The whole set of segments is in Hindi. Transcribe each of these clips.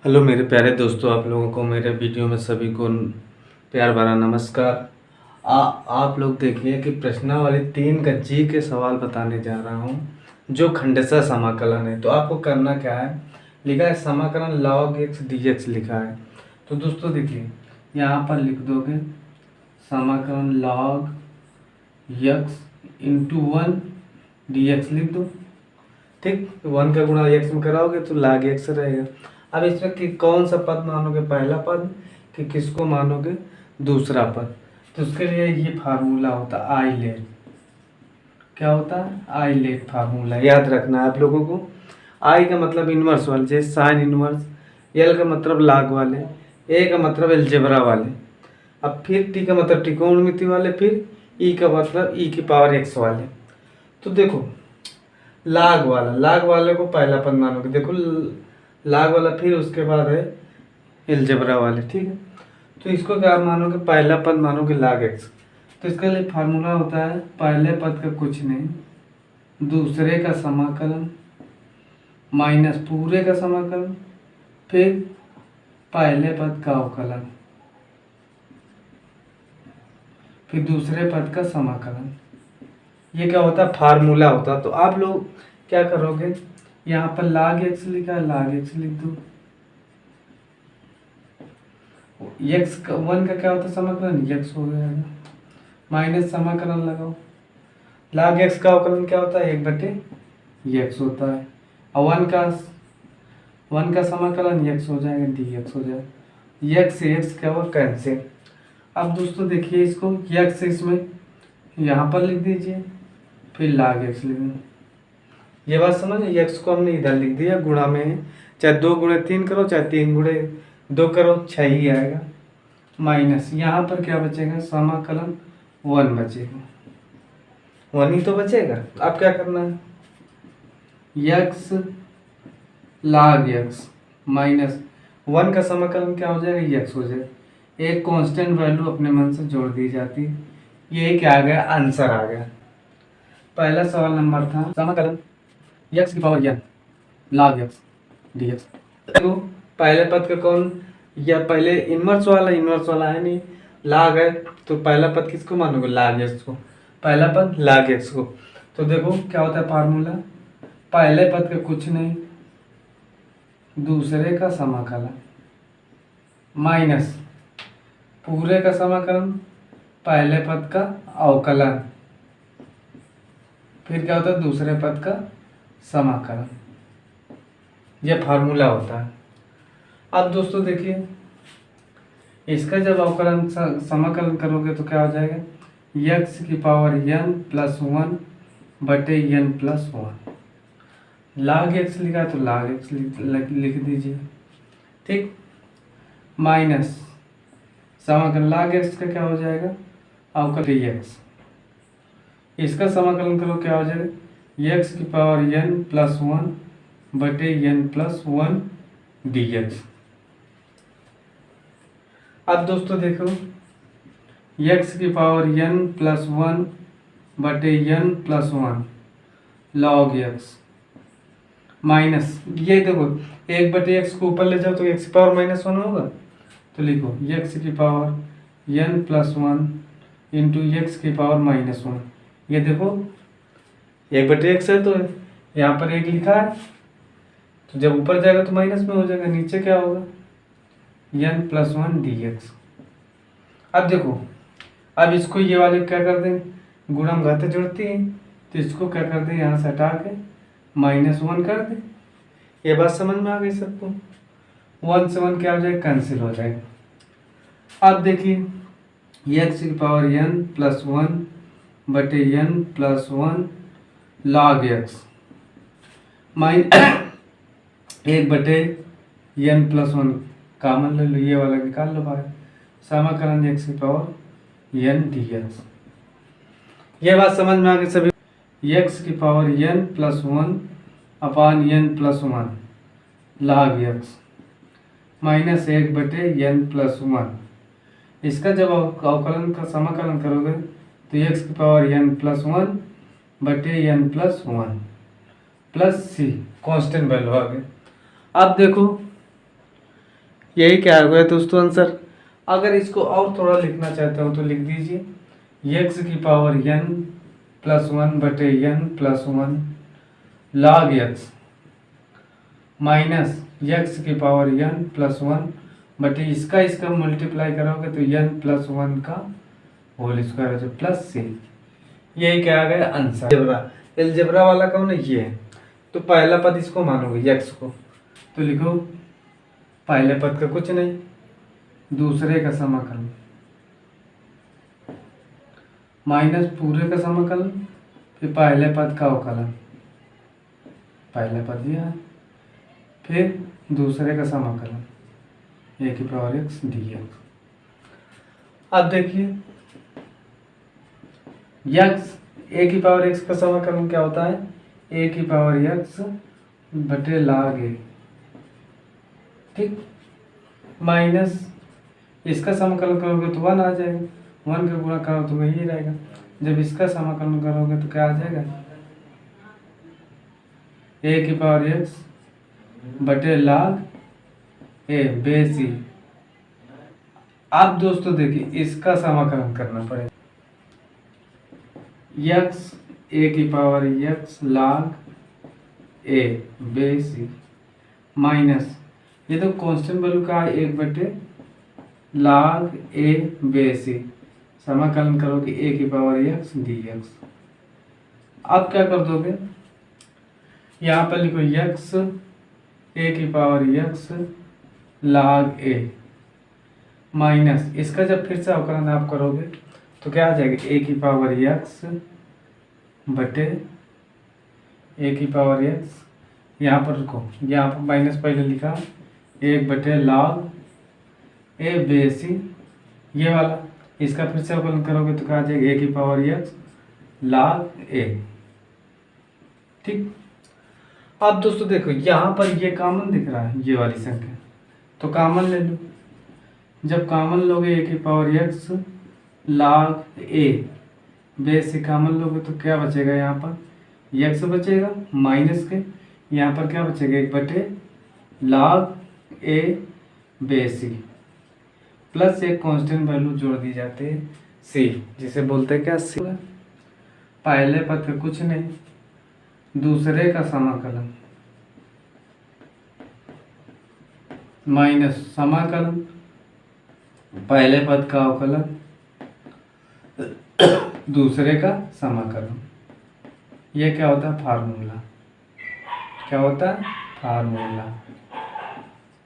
हेलो मेरे प्यारे दोस्तों, आप लोगों को मेरे वीडियो में सभी को प्यार भरा नमस्कार। आप लोग देखिए कि प्रश्नावली 3 का जी के सवाल बताने जा रहा हूँ, जो खंडशः समाकलन है। तो आपको करना क्या है, लिखा है समाकलन log x dx लिखा है। तो दोस्तों देखिए, यहाँ पर लिख दोगे समाकलन log x इंटू 1 dx लिख दो। ठीक, 1 का गुणा x में कराओगे तो log x रहेगा। अब इसमें कि कौन सा पद मानोगे, पहला पद कि किसको मानोगे, दूसरा पद। तो उसके लिए ये फार्मूला होता है आइलेट। क्या होता है? आइलेट फार्मूला याद रखना है आप लोगों को। आई का मतलब इनवर्स वाले, जैसे साइन इनवर्स। एल का मतलब लाग वाले। ए का मतलब एलजेब्रा वाले। अब फिर टी का मतलब त्रिकोणमिति वाले। फिर ई का मतलब ई की पावर एक्स वाले। तो देखो, लाग वाले को पहला पद मानोगे। देखो लाग वाला, फिर उसके बाद है एलजेब्रा वाले। ठीक है, तो इसको क्या मानोगे, पहला पद मानोगे लाग एक्स। तो इसके लिए फार्मूला होता है पहले पद का कुछ नहीं, दूसरे का समाकलन माइनस पूरे का समाकलन, फिर पहले पद का अवकलन, फिर दूसरे पद का समाकलन। ये क्या होता है, फार्मूला होता है। तो आप लोग क्या करोगे, यहाँ पर log x लिखा है, log x लिख दो। x का 1 का क्या होता है समाकलन, x हो गया माइनस समाकलन लगाओ। log x का अवकलन क्या होता है, 1/x होता है। और 1 का समाकलन x हो जाएगा, dx हो जाएगा। x से x क्या हुआ, कैंसिल। अब दोस्तों देखिए इसको, x इसमें यहाँ पर लिख दीजिए, फिर log x लिख दो। ये बात समझ, एक्स को हमने इधर लिख दिया, गुणा में है। चाहे 2 गुणे 3 करो, चाहे 3 गुणे 2 करो, 6 ही आएगा। माइनस यहाँ पर क्या बचेगा, समाकलन 1 बचेगा। 1 ही तो बचेगा। तो आप क्या करना है, x log x माइनस 1 का समाकलन क्या हो जाएगा, x हो जाएगा। एक कांस्टेंट वैल्यू अपने मन से जोड़ दी जाती है। ये क्या आ गया, आंसर आ गया। पहला सवाल नंबर था समाकलन x की power n log x dx। देखो पहले पद का कौन, या पहले इनवर्स वाला है नहीं, log है। तो पहला पद किसको मानोगे, log x को। पहला पद log x को। तो देखो क्या होता है फार्मूला, पहले पद का कुछ नहीं, दूसरे का समाकलन माइनस पूरे का समाकलन, पहले पद का अवकलन, फिर क्या होता है, दूसरे पद का समाकलन। यह फार्मूला होता है। अब दोस्तों देखिए, इसका जब अवकलन समाकलन करोगे तो क्या हो जाएगा, x की पावर n प्लस 1 बटे n प्लस 1। log x लिखा तो log x लिख दीजिए। ठीक, माइनस समाकलन log x का क्या हो जाएगा, अवकलन dx। इसका समाकलन करो, क्या हो जाएगा, x की पावर n प्लस 1 बटे n प्लस 1 dx। अब दोस्तों देखो, x की पावर n प्लस 1 बटे n plus 1 log x minus, ये देखो 1/x को ऊपर ले जाओ तो x की पावर -1 होगा। तो लिखो x की power n plus 1 into x की पावर -1। ये देखो 1/x है, तो यहाँ पर 1 लिखा है, तो जब ऊपर जाएगा तो माइनस में हो जाएगा, नीचे क्या होगा, n प्लस 1 dx। अब देखो, अब इसको ये वाले क्या कर दें, गुणम घाते जुड़ती है, तो इसको क्या कर दें, यहाँ से हटा के -1 कर दें। ये बात समझ में आ गई सबको। 1 से 1 क्या हो जाएगा, कैंसिल हो जाएगा। अब देखिए x की पावर n प्लस 1 बटे n plus 1 log x mine 1/n plus 1 common ले लो, ये वाला निकाल लो बाहर। समाकलन x की पावर n dx। ये बात समझ में आ गई सभी। x की पावर n प्लस 1 अपान n plus 1 log x minus 1/n plus 1। इसका जब अवकलन का समाकलन करोगे तो x की पावर n प्लस 1 बटे n plus 1 plus c constant value आ गए। अब देखो यही क्या हो गया दोस्तों आंसर। अगर इसको और थोड़ा लिखना चाहते हो तो लिख दीजिए एक्स की पावर n प्लस वन बटे n plus one log x minus x की पावर n प्लस वन बटे इसका मल्टीप्लाई करोगे तो n प्लस वन का होल स्क्वायर हो जाए प्लस सी। यही क्या आ गया आंसर। अलजेब्रा, अलजेब्रा वाला कौन है, ये है। तो पहला पद इसको मानोगे एक्स को, तो लिखो पहले पद का कुछ नहीं, दूसरे का समाकलन माइनस पूरे का समाकलन, फिर पहले पद का अवकलन, पहले पद यह है, फिर दूसरे का समाकलन ए की पावर एक्स डी एक्स। अब देखिए एक्स ए की पावर एक्स का समाकलन क्या होता है, ए की पावर एक्स बटे log ए, ठीक, माइनस इसका समाकलन करोगे तो वन आ जाएगा, वन का गुणा करो तो वही रहेगा, जब इसका समाकलन करोगे तो क्या आ जाएगा, ए की पावर एक्स बटे log ए बेस ई। अब दोस्तों देखिए इसका समाकलन करना पड़ेगा, एक्स ए की पावर एक्स log ए बेस ई माइनस ये तो कांस्टेंट वैल्यू का है 1 बटे log ए बेस ई, समाकलन करोगे ए की पावर एक्स डी एक्स। अब क्या कर दोगे, यहाँ पर लिखो एक्स ए की पावर एक्स log ए माइनस इसका जब फिर से अवकलन आप करोगे तो क्या आ जाएगा, ए की पावर एक्स बटे ए की पावर एक्स, यहाँ पर रुको, यहाँ पर माइनस पहले लिखा 1 बटे log ए बेस ई, ये वाला इसका फिर से अवकलन करोगे तो क्या आ जाएगा, ए की पावर एक्स log ए, ठीक। अब दोस्तों देखो यहाँ पर ये कॉमन दिख रहा है, ये वाली संख्या, तो कॉमन ले लो, जब कॉमन लोगे ए की पावर एक्स log ए बेस से कॉमन लोगे तो क्या बचेगा, यहाँ पर एक्स बचेगा माइनस के, यहाँ पर क्या बचेगा 1 बटे log ए बेस सी, प्लस एक कांस्टेंट वैल्यू जोड़ दी जाती है सी, जिसे बोलते हैं क्या सी। पहले पद का कुछ नहीं, दूसरे का समाकलन माइनस समाकलन पहले पद का अवकलन दूसरे का समाकलन, ये क्या होता है फार्मूला, क्या होता है फार्मूला,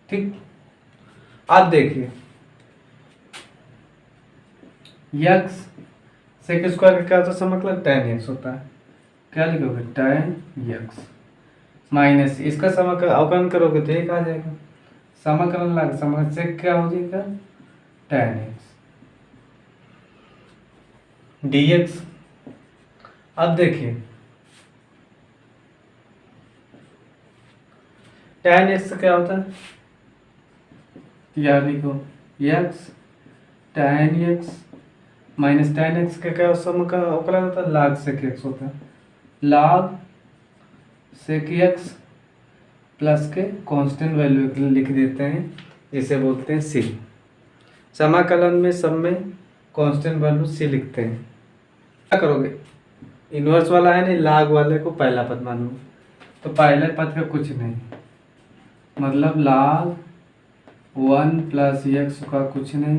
ठीक। अब देखिए एक्स सेक स्क्वायर का क्या होता है समाकलन, tan एक्स होता है, क्या लिखोगे tan एक्स माइनस इसका समाकलन अवकलन करोगे तो एक आ जाएगा, समाकलन लगा समाकलन सेक क्या हो जाएगा tan एक्स dx। अब देखिए tan एक्स क्या होता है, या लिखो x tan x minus tan x का क्या अवकलन होता है, log sec x होता है, log sec x प्लस के कांस्टेंट वैल्यू लिख देते हैं, इसे बोलते हैं c। समाकलन में सब में कांस्टेंट वैल्यू c लिखते हैं। क्या करोगे, इनवर्स वाला है नहीं, log वाले को पहला पद मानो, तो पहले पद का कुछ नहीं, मतलब log 1 प्लस एक्स का कुछ नहीं,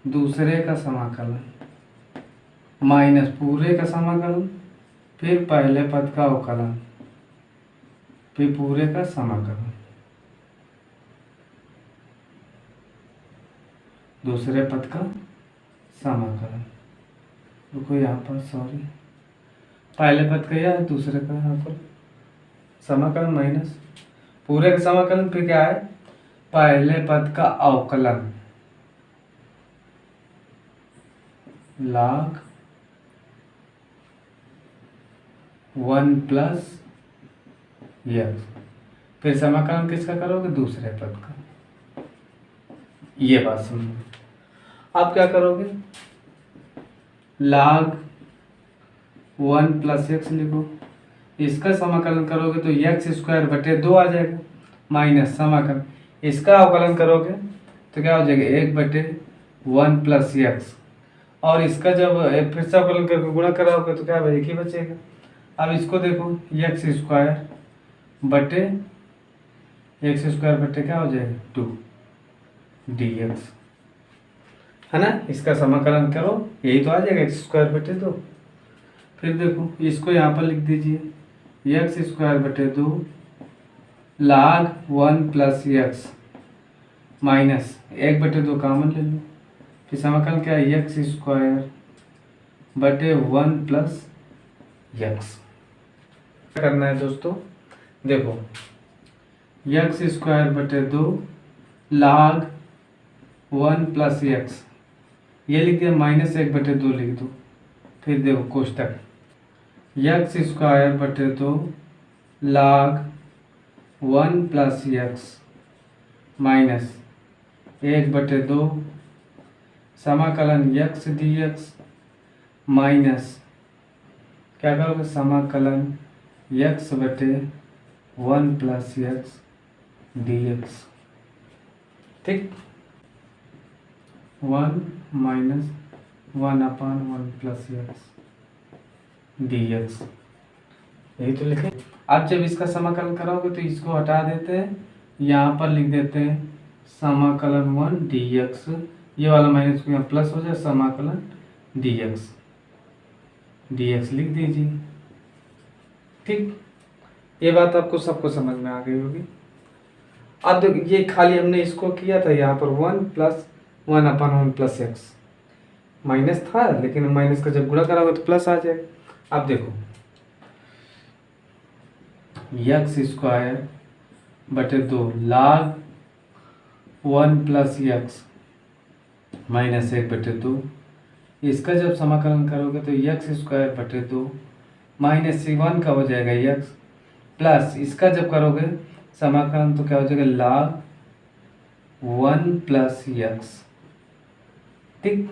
दूसरे का समाकलन माइनस पूरे का समाकलन, फिर पहले पद का अवकलन, फिर पूरे का समाकलन, दूसरे पद का समाकलन, रुको यहाँ पर सॉरी, पहले पद का या दूसरे का यहाँ पर समाकलन माइनस पूरे का समाकलन, फिर क्या है पहले पद का अवकलन log 1 प्लस एक्स, फिर समाकलन किसका करोगे, दूसरे पद का। ये बात समझो। अब क्या करोगे, log 1 प्लस एक्स लिखो, इसका समाकलन करोगे तो एक्स स्क्वायर बटे 2 आ जाएगा, माइनस समाकलन इसका अवकलन करोगे तो क्या हो जाएगा 1/1 प्लस एक्स, और इसका जब फिर से अवकलन करके गुणा कराओगे तो क्या एक ही बचेगा। अब इसको देखो एक्स स्क्वायर बटे क्या हो जाएगा 2 dx, है ना। इसका समाकलन करो, यही तो आ जाएगा x²/2। फिर देखो इसको यहाँ पर लिख दीजिए x²/2 log 1 plus x minus 1/2 common ले लो, फिर समाकलन क्या है x²/1 प्लस एक्स। क्या करना है दोस्तों, देखो x²/2 log 1 प्लस एक्स, ये लिख दिया माइनस 1/2 लिख दो। फिर देखो कोष्टक x²/2 log 1 plus x minus 1/2 समाकलन x dx माइनस क्या करोगे समाकलन x/1 प्लस एक्स dx। ठीक, 1 माइनस 1/1 प्लस एक्स dx, यही तो लिखे। अब जब इसका समाकलन करोगे तो इसको हटा देते हैं, यहाँ पर लिख देते हैं समाकलन 1 dx, ये वाला माइनस को यहाँ प्लस हो जाए, समाकलन dx लिख दीजिए। ठीक, ये बात आपको सबको समझ में आ गई होगी। अब देखो ये खाली हमने इसको किया था, यहाँ पर 1/1 प्लस एक्स माइनस था, लेकिन माइनस का जब गुणा कराओगे तो प्लस आ जाएगा। अब देखो x²/2 log 1 plus x minus 1/2, इसका जब समाकलन करोगे तो x²/2 माइनस 1 का हो जाएगा x, प्लस इसका जब करोगे समाकलन तो क्या हो जाएगा log 1 प्लस एक्स। ठीक,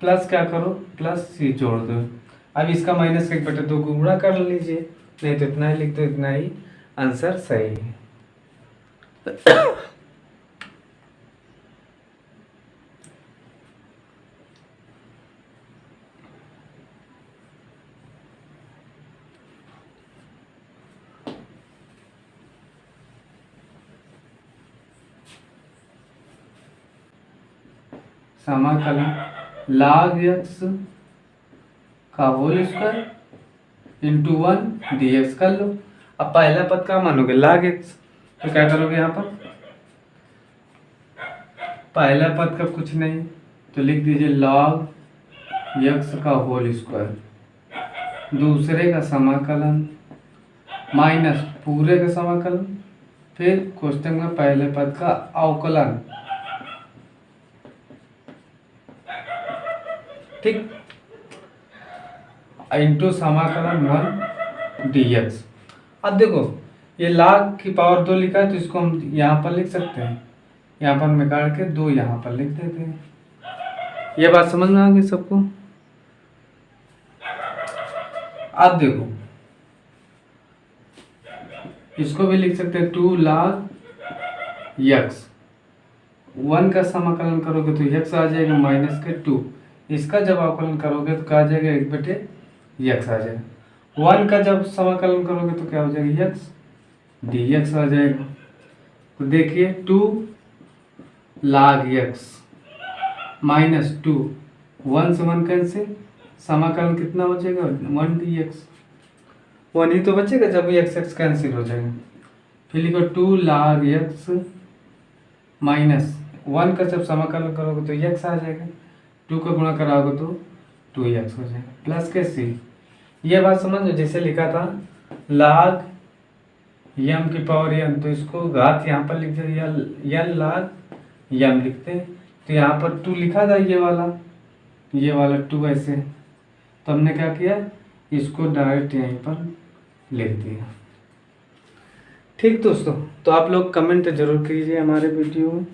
प्लस क्या करो प्लस सी जोड़ दो। अब इसका माइनस 1/2 को गुणा कर लीजिए, नहीं तो इतना ही लिख दो, इतना ही आंसर सही है। समाकलन log x का होल स्क्वायर इंटू 1 dx कर लो। अब पहला पद का मानोगे log x, तो क्या करोगे यहाँ पर पहला पद का कुछ नहीं तो लिख दीजिए log x का होल स्क्वायर, दूसरे का समाकलन माइनस पूरे का समाकलन, फिर क्वेश्चन में पहले पद का अवकलन। ठीक, इंटू समाकलन 1 dx। अब देखो ये log की पावर 2 लिखा है, तो इसको हम यहाँ पर लिख सकते हैं, यहाँ पर निकाल के 2 यहाँ पर लिख देते हैं। ये बात समझ में आ गई सबको। अब देखो इसको भी लिख सकते हैं 2 log x, 1 का समाकलन करोगे तो x आ जाएगा माइनस के 2, इसका जब अवकलन करोगे तो क्या आ जाएगा 1/x आ जाएगा। 1 का जब समाकलन करोगे तो क्या हो जाएगा x dx आ जाएगा। तो देखिए 2 log x माइनस 2, 1 से 1 कैंसिल, समाकलन कितना हो जाएगा 1 dx, 1 ही तो बचेगा जब x कैंसिल हो जाएगा। फिर लिखो 2 log x माइनस 1 का जब समाकलन करोगे तो x आ जाएगा, 2 का गुणा कराओगे तो 2x हो जाएगा, प्लस के c। ये बात समझो, जैसे लिखा था log m की पावर n, तो इसको घात यहाँ पर लिख दिया n log m लिखते हैं, तो यहाँ पर 2 लिखा था ये वाला 2 ऐसे, तो हमने क्या किया इसको डायरेक्ट यहीं पर लिख दिया। ठीक दोस्तों, तो आप लोग कमेंट जरूर कीजिए हमारे वीडियो में।